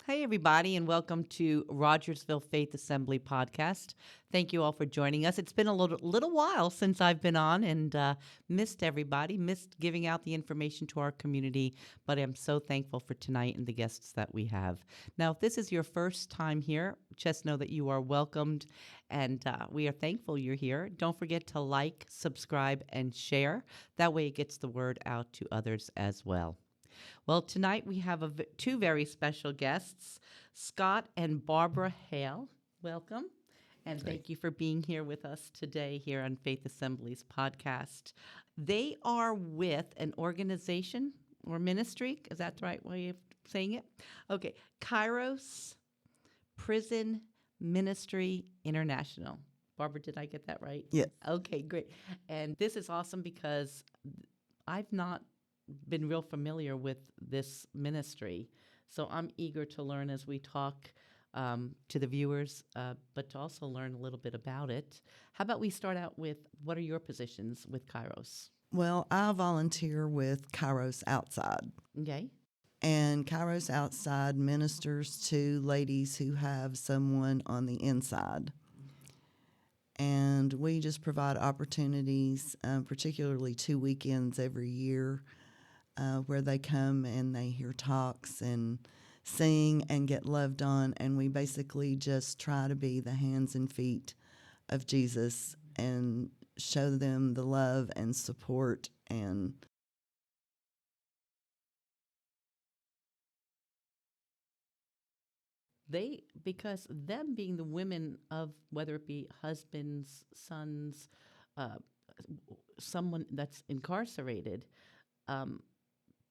Hey, everybody, and welcome to Rogersville Faith Assembly podcast. Thank you all for joining us. It's been a little while since I've been on and missed everybody, missed giving out the information to our community, but I'm so thankful for tonight and the guests that we have. Now, if this is your first time here, just know that you are welcomed, and we are thankful you're here. Don't forget to like, subscribe, and share. That way it gets the word out to others as well. Well, tonight we have two very special guests, Scott and Barbara Hale. Welcome. And thank you for being here with us today here on Faith Assembly's podcast. They are with an organization or ministry. Is that the right way of saying it? Okay. Kairos Prison Ministry International. Barbara, did I get that right? Yes. Okay, great. And this is awesome because I've not been real familiar with this ministry. So I'm eager to learn as we talk to the viewers, but to also learn a little bit about it. How about we start out with, what are your positions with Kairos? Well, I volunteer with Kairos Outside. Okay. And Kairos Outside ministers to ladies who have someone on the inside. And we just provide opportunities, particularly 2 weekends every year, where they come and they hear talks and sing and get loved on. And we basically just try to be the hands and feet of Jesus and show them the love and support and Because them being the women of, whether it be husbands, sons, uh, someone that's incarcerated,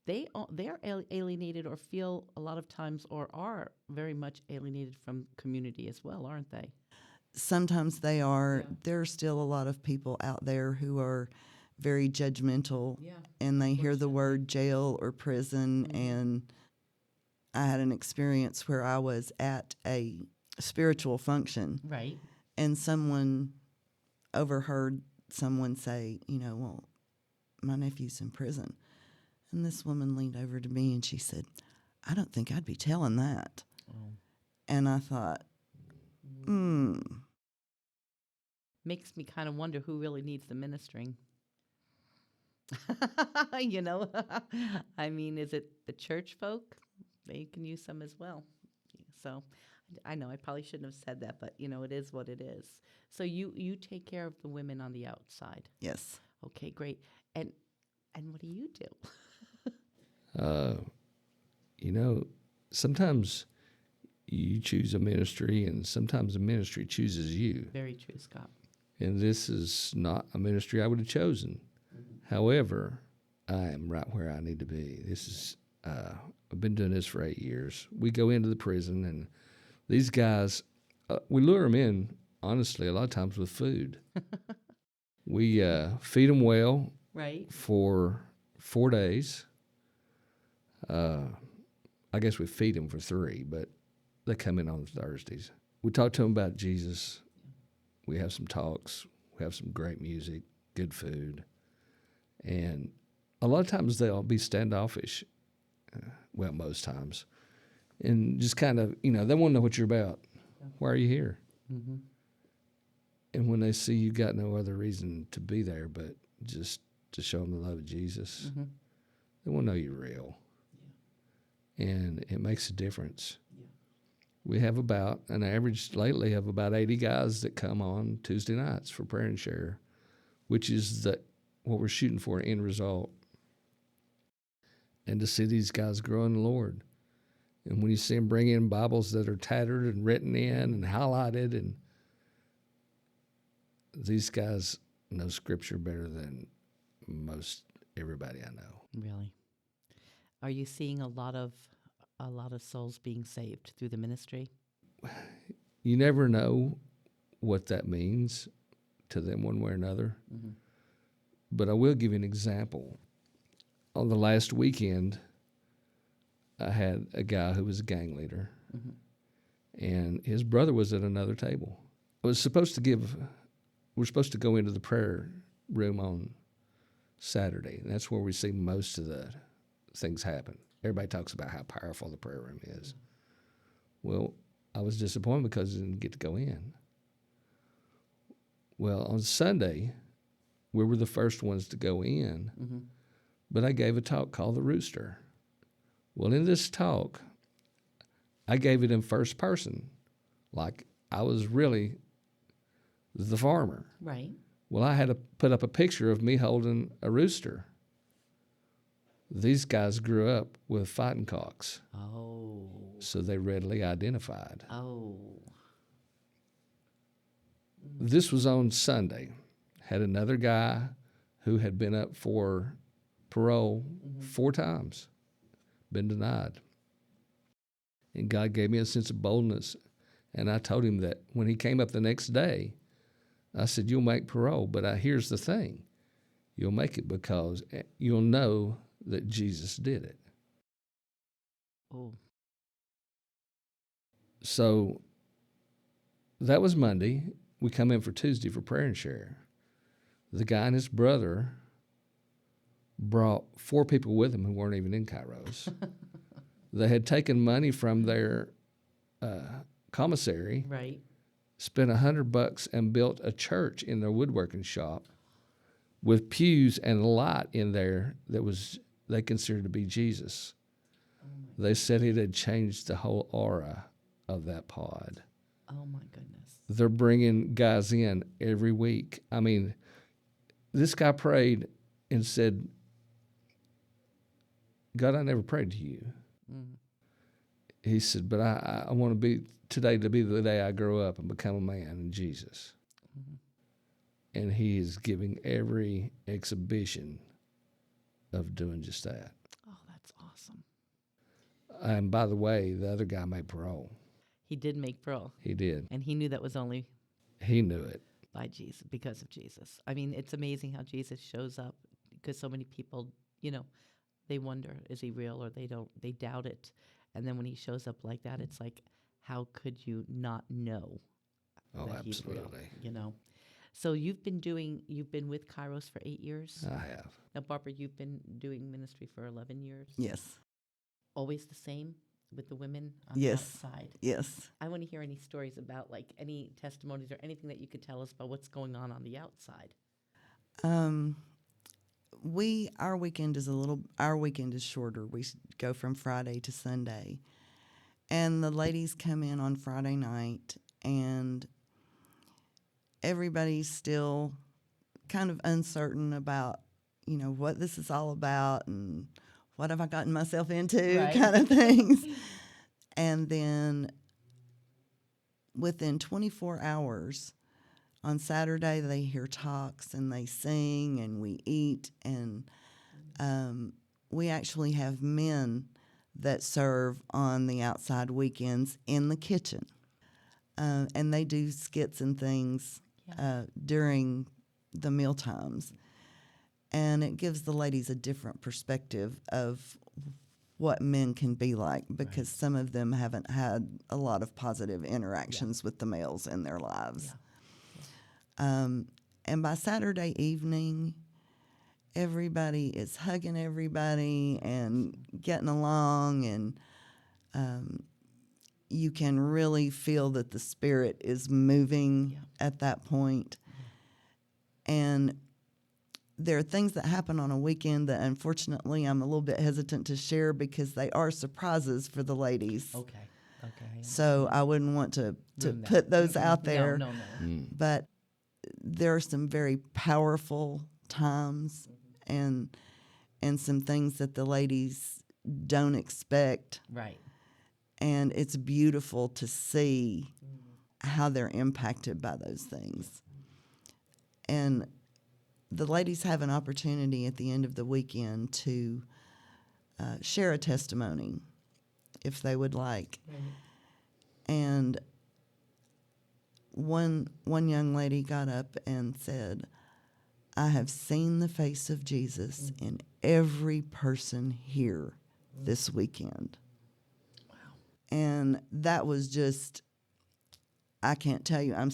they are alienated or feel a lot of times or are very much alienated from community as well, aren't they? sometimes they are. Yeah. There are still a lot of people out there who are very judgmental, Yeah, and they hear the unfortunately. word jail or prison. And I had an experience where I was at a spiritual function, Right. and someone overheard someone say, well, my nephew's in prison. And this woman leaned over to me and she said, I don't think I'd be telling that. Oh. And I thought, Makes me kind of wonder who really needs the ministering. you know, I mean, is it the church folk? They can use some as well. So I know I probably shouldn't have said that, but it is what it is. So you take care of the women on the outside. yes. Okay, great. And what do you do? Sometimes you choose a ministry and sometimes a ministry chooses you. Very true, Scott. And this is not a ministry I would have chosen. However, I am right where I need to be. I've been doing this for 8 years. We go into the prison, and these guys, we lure them in, honestly, a lot of times with food. We feed them well Right. for 4 days. I guess we feed them for 3, but they come in on Thursdays. We talk to them about Jesus. We have some talks. We have some great music, good food. And a lot of times they'll be standoffish, well, most times, and just kind of, they want to know what you're about. Why are you here? Mm-hmm. And when they see you got no other reason to be there but just to show them the love of Jesus, they want to know you're real. Yeah. And it makes a difference. Yeah. We have about an average lately of about 80 guys that come on Tuesday nights for prayer and share, which is what we're shooting for, an end result. And to see these guys grow in the Lord. And when you see them bring in Bibles that are tattered and written in and highlighted, and these guys know Scripture better than most everybody I know. Really? Are you seeing a lot of souls being saved through the ministry? You never know what that means to them one way or another. Mm-hmm. But I will give you an example. On the last weekend, I had a guy who was a gang leader, and his brother was at another table. We're supposed to go into the prayer room on Saturday, and that's where we see most of the things happen. Everybody talks about how powerful the prayer room is. Well, I was disappointed because I didn't get to go in. Well, on Sunday, we were the first ones to go in, but I gave a talk called The Rooster. Well, in this talk, I gave it in first person, like I was really the farmer. Right. Well, I had to put up a picture of me holding a rooster. These guys grew up with fighting cocks, Oh. so they readily identified. Oh. This was on Sunday. Had another guy who had been up for parole 4 times, been denied. And God gave me a sense of boldness. And I told him that when he came up the next day, I said, you'll make parole, but here's the thing. You'll make it because you'll know that Jesus did it. Oh. So that was Monday. We come in for Tuesday for prayer and share. The guy and his brother brought 4 people with them who weren't even in Kairos. They had taken money from their commissary, Right. spent $100 and built a church in their woodworking shop with pews and a light in there that was they considered to be Jesus. They said it had changed the whole aura of that pod. Oh my goodness. They're bringing guys in every week. I mean, this guy prayed and said, God, I never prayed to you. He said, but I want to be today to be the day I grow up and become a man in Jesus. And he is giving every exhibition of doing just that. Oh, that's awesome. And by the way, the other guy made parole. He did make parole. He did. And he knew that was only He knew it. by Jesus, because of Jesus. I mean, it's amazing how Jesus shows up, because so many people, they wonder, is he real, or they doubt it. And then when he shows up like that, it's like, how could you not know Oh, that he's real, absolutely. So you've been with Kairos for 8 years. I have. Now, Barbara, you've been doing ministry for 11 years. Yes. Always the same with the women on Yes. the outside. Yes. I want to hear any stories about, like, any testimonies or anything that you could tell us about what's going on the outside. Our weekend is shorter. We go from Friday to Sunday. And the ladies come in on Friday night, and everybody's still kind of uncertain about, what this is all about and what have I gotten myself into, Right. kind of things. And then within 24 hours, on Saturday, they hear talks and they sing and we eat. And we actually have men that serve on the outside weekends in the kitchen. And they do skits and things during the meal times. And it gives the ladies a different perspective of what men can be like, because some of them haven't had a lot of positive interactions with the males in their lives. And by Saturday evening, everybody is hugging everybody and getting along, and you can really feel that the Spirit is moving at that point. And there are things that happen on a weekend that, unfortunately, I'm a little bit hesitant to share because they are surprises for the ladies. Okay. So I wouldn't want to Ruin that. put those out there. No. But there are some very powerful times and some things that the ladies don't expect. Right. And it's beautiful to see how they're impacted by those things. And the ladies have an opportunity at the end of the weekend to share a testimony if they would like. And one young lady got up and said, I have seen the face of Jesus in every person here this weekend. Wow. And that was just, I can't tell you, I'm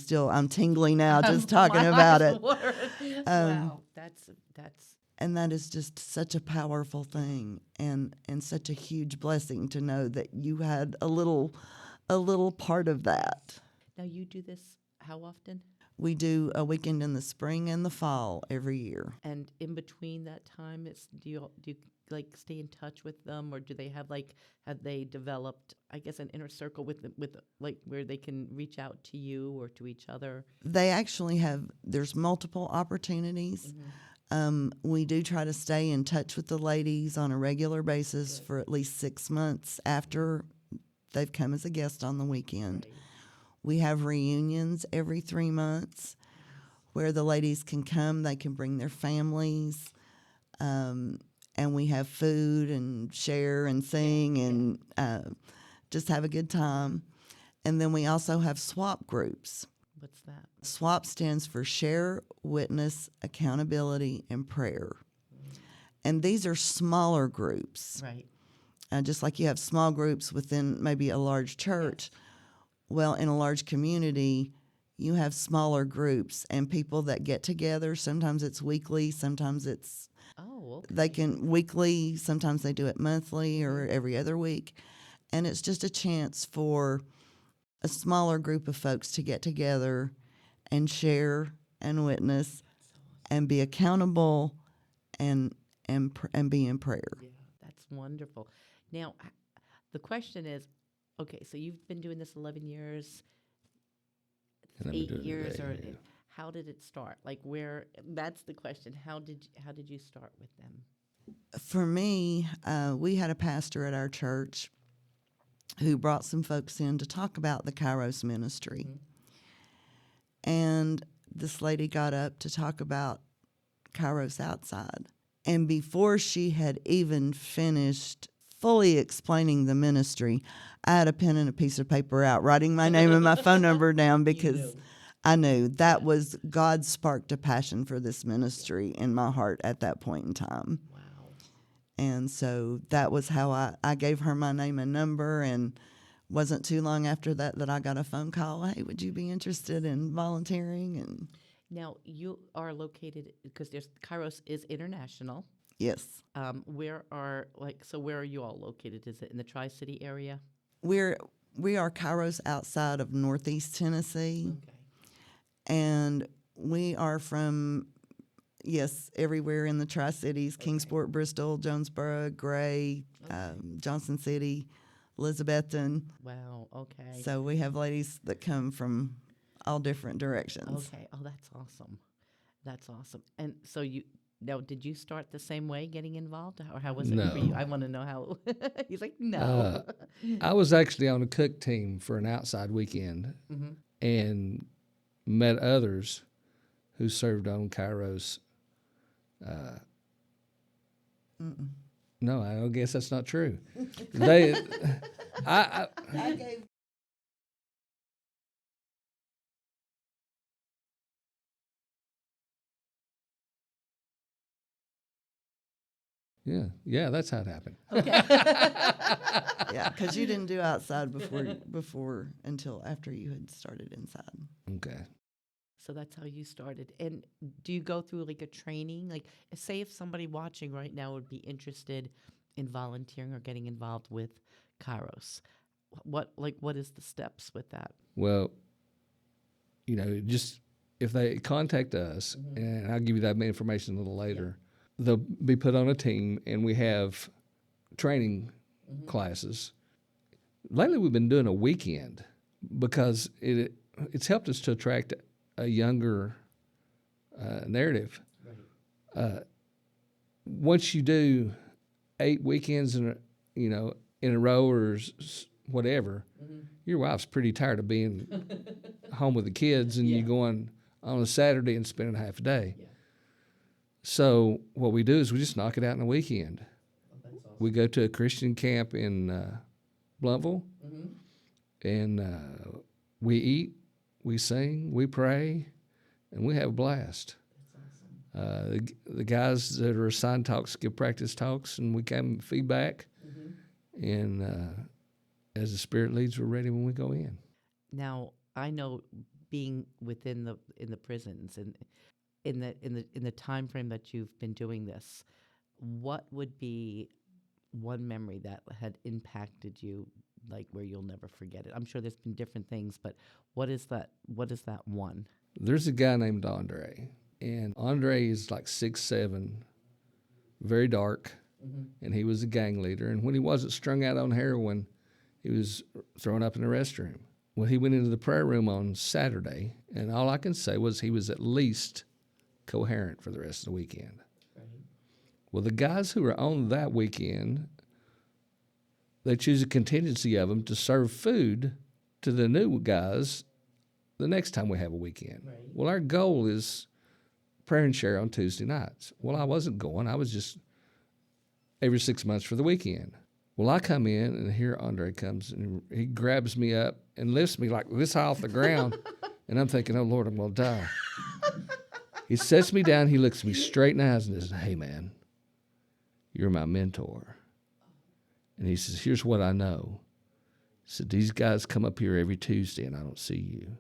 tingling now just talking about it. Wow, that's And that is just such a powerful thing and such a huge blessing to know that you had a little a little part of that. Now, you do this how often? We do a weekend in the spring and the fall every year. And in between that time, do you like stay in touch with them, or do they have they developed, I guess, an inner circle with like where they can reach out to you or to each other? They actually there's multiple opportunities. We do try to stay in touch with the ladies on a regular basis for at least 6 months after they've come as a guest on the weekend. Right. We have reunions every 3 months where the ladies can come. They can bring their families, and we have food and share and sing and just have a good time. And then we also have swap groups. What's that? SWAP stands for Share, Witness, Accountability, and Prayer. And these are smaller groups. Right. Just like you have small groups within maybe a large church. Well, in a large community, you have smaller groups and people that get together. Sometimes it's weekly, sometimes it's they can weekly, sometimes they do it monthly or every other week. And it's just a chance for a smaller group of folks to get together and share and witness and be accountable and be in prayer. Yeah, that's wonderful. Now, the question is, okay, so you've been doing this 11 years, And I've been 8 doing it years, today, or yeah. how did it start? Like where? That's the question. How did you start with them? For me, we had a pastor at our church who brought some folks in to talk about the Kairos ministry. And this lady got up to talk about Kairos outside. And before she had even finished fully explaining the ministry, I had a pen and a piece of paper out, writing my name and my phone number down because I knew that was God sparked a passion for this ministry in my heart at that point in time. Wow. And so that was how I gave her my name and number, and wasn't too long after that I got a phone call. Hey, would you be interested in volunteering? And Now, you are located, because Kairos is international. yes, Where are you all located? Is it in the Tri-City area? we are Kairos outside of Northeast Tennessee, Okay. and we are from everywhere in the Tri-Cities: Kingsport, Bristol, Jonesboro, Gray, Johnson City, Elizabethton. Wow, okay. So we have ladies that come from all different directions. Okay. Oh, that's awesome. That's awesome. And so did you start the same way getting involved, or how was it for you? No. I want to know how. He's like, no. I was actually on a cook team for an outside weekend and met others who served on Kairos. No, I guess that's not true. I gave Yeah, that's how it happened. Yeah, because you didn't do outside before until after you had started inside. Okay. So that's how you started. And do you go through like a training? Like, say if somebody watching right now would be interested in volunteering or getting involved with Kairos, what is the steps with that? Well, just if they contact us, and I'll give you that information a little later, they'll be put on a team, and we have training classes. Lately, we've been doing a weekend because it's helped us to attract a younger narrative. Right. Once you do 8 weekends in a row or whatever, your wife's pretty tired of being home with the kids, and you going on a Saturday and spending half a day. Yeah. So what we do is we just knock it out in a weekend. Oh, that's awesome. We go to a Christian camp in Bluntville, and we eat, we sing, we pray, and we have a blast. That's awesome. The guys that are assigned talks give practice talks, and we give feedback. And as the Spirit leads, we're ready when we go in. Now, I know being in the prisons and in the time frame that you've been doing this, what would be one memory that had impacted you like where you'll never forget it? I'm sure there's been different things, but what is that? What is that one? There's a guy named Andre, and Andre is like 6'7", very dark, and he was a gang leader. And when he wasn't strung out on heroin, he was thrown up in the restroom. Well, he went into the prayer room on Saturday, and all I can say was he was at least coherent for the rest of the weekend. Right. Well, the guys who were on that weekend, they choose a contingency of them to serve food to the new guys the next time we have a weekend. Right. Well, our goal is prayer and share on Tuesday nights. Well, I wasn't going. I was just every 6 months for the weekend. Well, I come in, and here Andre comes, and he grabs me up and lifts me like this high off the ground, and I'm thinking, oh, Lord, I'm going to die. He sets me down. He looks me straight in the eyes and says, hey, man, you're my mentor. And he says, here's what I know. He said, these guys come up here every Tuesday, and I don't see you.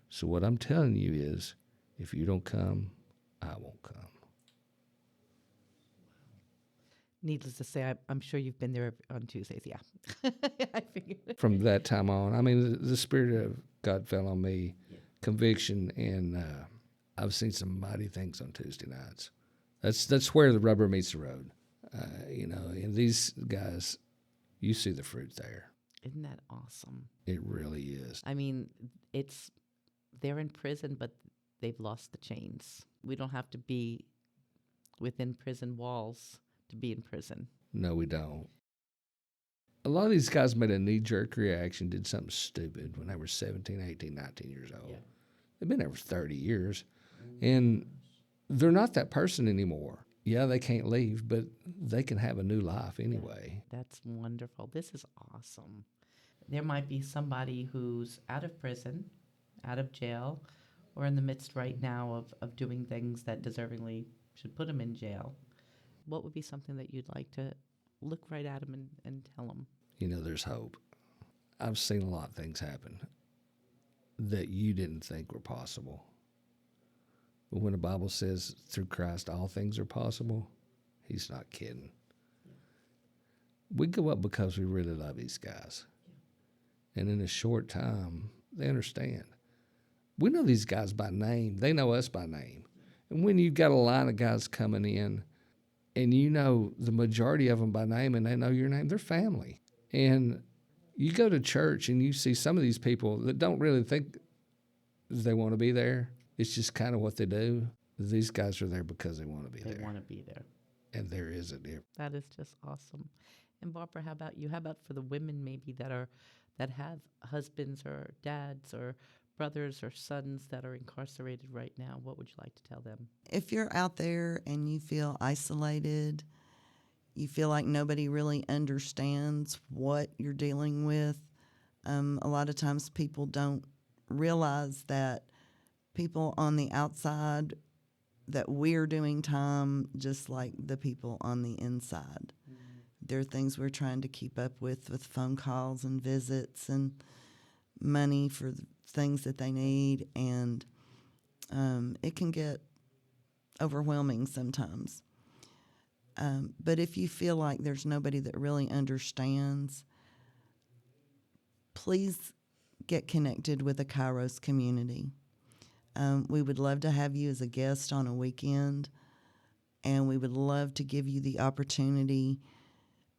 So what I'm telling you is, if you don't come, I won't come. Needless to say, I'm sure you've been there on Tuesdays. Yeah, I figured. From that time on, I mean, the Spirit of God fell on me, conviction, and I've seen some mighty things on Tuesday nights. That's where the rubber meets the road. And these guys, you see the fruit there. Isn't that awesome? It really is. I mean, they're in prison, but they've lost the chains. We don't have to be within prison walls to be in prison. No, we don't. A lot of these guys made a knee-jerk reaction, did something stupid when they were 17, 18, 19 years old. Yeah. They've been there for 30 years, and they're not that person anymore. Yeah, they can't leave, but they can have a new life anyway. That's wonderful. This is awesome. There might be somebody who's out of prison, out of jail, or in the midst right now of doing things that deservingly should put them in jail. What would be something that you'd like to look right at them and tell them? There's hope. I've seen a lot of things happen that you didn't think were possible. But when the Bible says through Christ all things are possible, he's not kidding. Yeah. We go up because we really love these guys. Yeah. And in a short time, they understand. We know these guys by name. They know us by name. And when you've got a line of guys coming in, and you know the majority of them by name, and they know your name, they're family. And you go to church, and you see some of these people that don't really think they want to be there. It's just kind of what they do. These guys are there because they want to be there. They want to be there. And there is a difference. That is just awesome. And Barbara, how about you? How about for the women maybe that have husbands or dads or brothers or sons that are incarcerated right now? What would you like to tell them? If you're out there and you feel isolated, you feel like nobody really understands what you're dealing with, a lot of times people don't realize that people on the outside, that we're doing time just like the people on the inside. Mm-hmm. There are things we're trying to keep up with phone calls and visits and money for things that they need, and it can get overwhelming sometimes. But if you feel like there's nobody that really understands, please get connected with a Kairos community. We would love to have you as a guest on a weekend, and we would love to give you the opportunity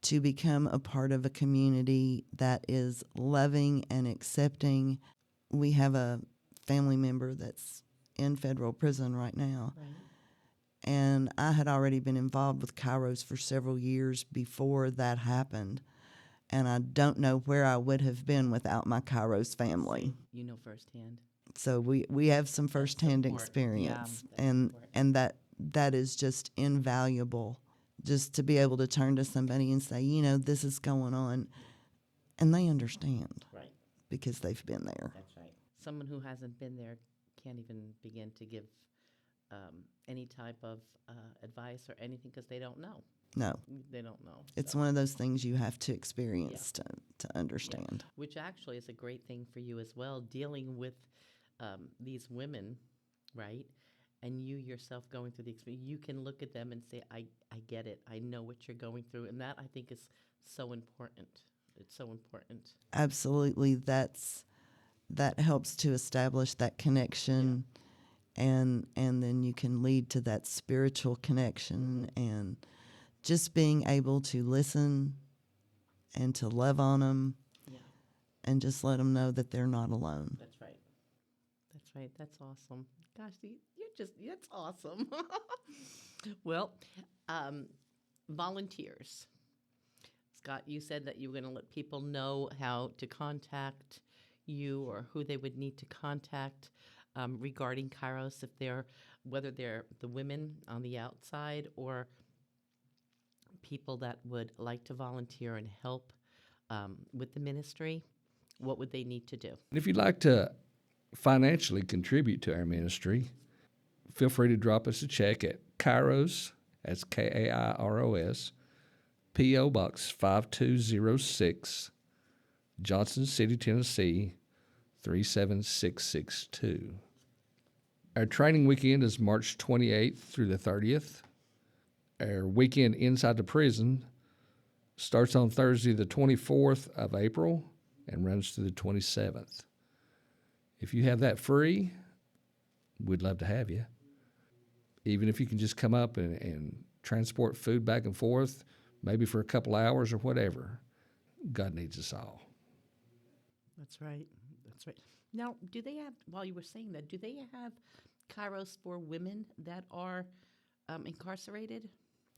to become a part of a community that is loving and accepting. We have a family member that's in federal prison right now. Right. And I had already been involved with Kairos for several years before that happened. And I don't know where I would have been without my Kairos family. You know firsthand. So we have some firsthand experience. Yeah, and that is just invaluable, just to be able to turn to somebody and say, this is going on. And they understand. Right. Because they've been there. That's right. Someone who hasn't been there can't even begin to give any type of advice or anything because they don't know. No. They don't know. It's one of those things you have to experience to understand. Yeah. Which actually is a great thing for you as well, dealing with these women, right? And you yourself going through the experience. You can look at them and say, I get it. I know what you're going through. And that, I think, is so important. It's so important. Absolutely, that helps to establish that connection, and then you can lead to that spiritual connection, and just being able to listen and to love on them, Yeah, and just let them know that they're not alone. that's right. That's right. That's awesome. Gosh, that's awesome. Well, um, volunteers. Scott, you said that you were going to let people know how to contact you or who they would need to contact regarding Kairos, whether they're the women on the outside or people that would like to volunteer and help with the ministry. What would they need to do? And if you'd like to financially contribute to our ministry, feel free to drop us a check at Kairos, that's Kairos, P.O. Box 5206, Johnson City, Tennessee, 37662. Our training weekend is March 28th through the 30th. Our weekend inside the prison starts on Thursday, the 24th of April, and runs through the 27th. If you have that free, we'd love to have you. Even if you can just come up and transport food back and forth, maybe for a couple hours or whatever. God needs us all. That's right. That's right. Now, while you were saying that, do they have Kairos for women that are incarcerated?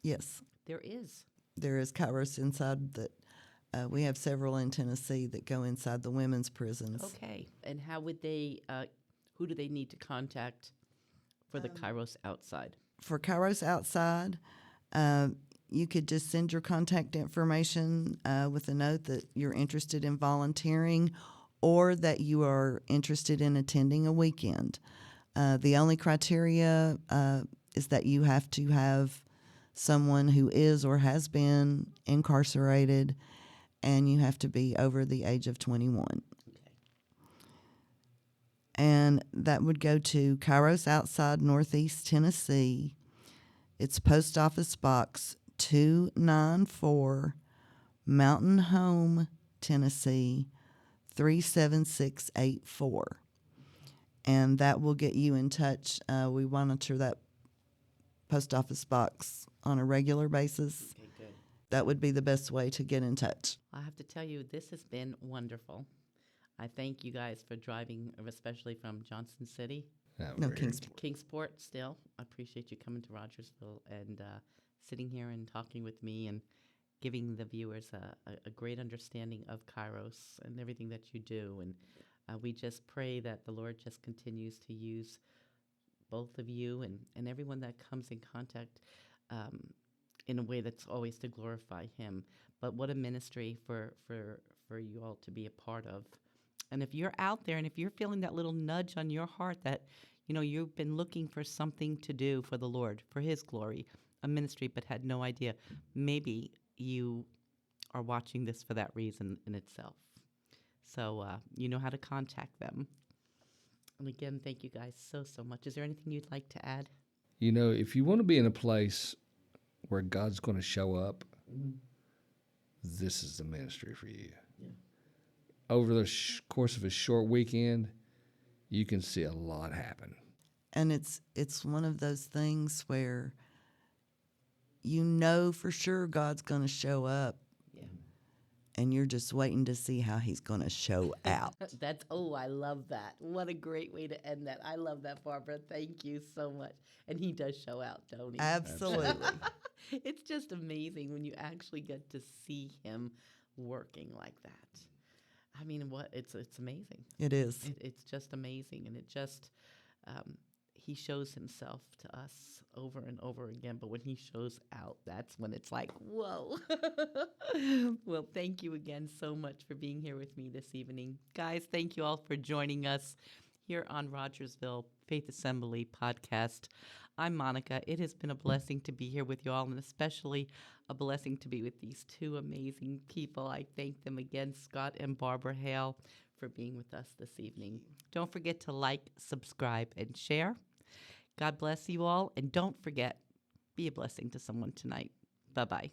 Yes, There is. there is Kairos inside that. We have several in Tennessee that go inside the women's prisons. Okay. And how would who do they need to contact for the Kairos outside? For Kairos outside, you could just send your contact information with a note that you're interested in volunteering or that you are interested in attending a weekend. The only criteria is that you have to have someone who is or has been incarcerated, and you have to be over the age of 21. Okay. And that would go to Kairos Outside, Northeast Tennessee. It's Post Office Box 294, Mountain Home, Tennessee, 37684. And that will get you in touch. We monitor that post office box on a regular basis. Okay, good. That would be the best way to get in touch. I have to tell you, this has been wonderful. I thank you guys for driving, especially from Johnson City No, We're- King's to Kingsport still. I appreciate you coming to Rogersville and sitting here and talking with me and giving the viewers a great understanding of Kairos and everything that you do. And we just pray that the Lord just continues to use both of you and everyone that comes in contact in a way that's always to glorify Him. But what a ministry for you all to be a part of. And if you're out there and if you're feeling that little nudge on your heart that, you've been looking for something to do for the Lord, for His glory, a ministry, but had no idea, maybe you are watching this for that reason in itself. So you know how to contact them. And again, thank you guys so much. Is there anything you'd like to add? If you want to be in a place where God's going to show up, this is the ministry for you. Yeah. Over the course of a short weekend, you can see a lot happen. And it's one of those things where you know for sure God's going to show up, Yeah. and you're just waiting to see how He's going to show out. I love that. What a great way to end that. I love that, Barbara. Thank you so much. And He does show out, don't He? Absolutely. It's just amazing when you actually get to see Him working like that. I mean, it's amazing. It is. It's just amazing, and it just He shows Himself to us over and over again. But when He shows out, that's when it's like, whoa. Well, thank you again so much for being here with me this evening, guys. Thank you all for joining us here on Rogersville Faith Assembly podcast. I'm Monica. It has been a blessing to be here with you all, and especially a blessing to be with these two amazing people. I thank them again, Scott and Barbara Hale, for being with us this evening. Don't forget to like, subscribe, and share. God bless you all, and don't forget, be a blessing to someone tonight. Bye-bye.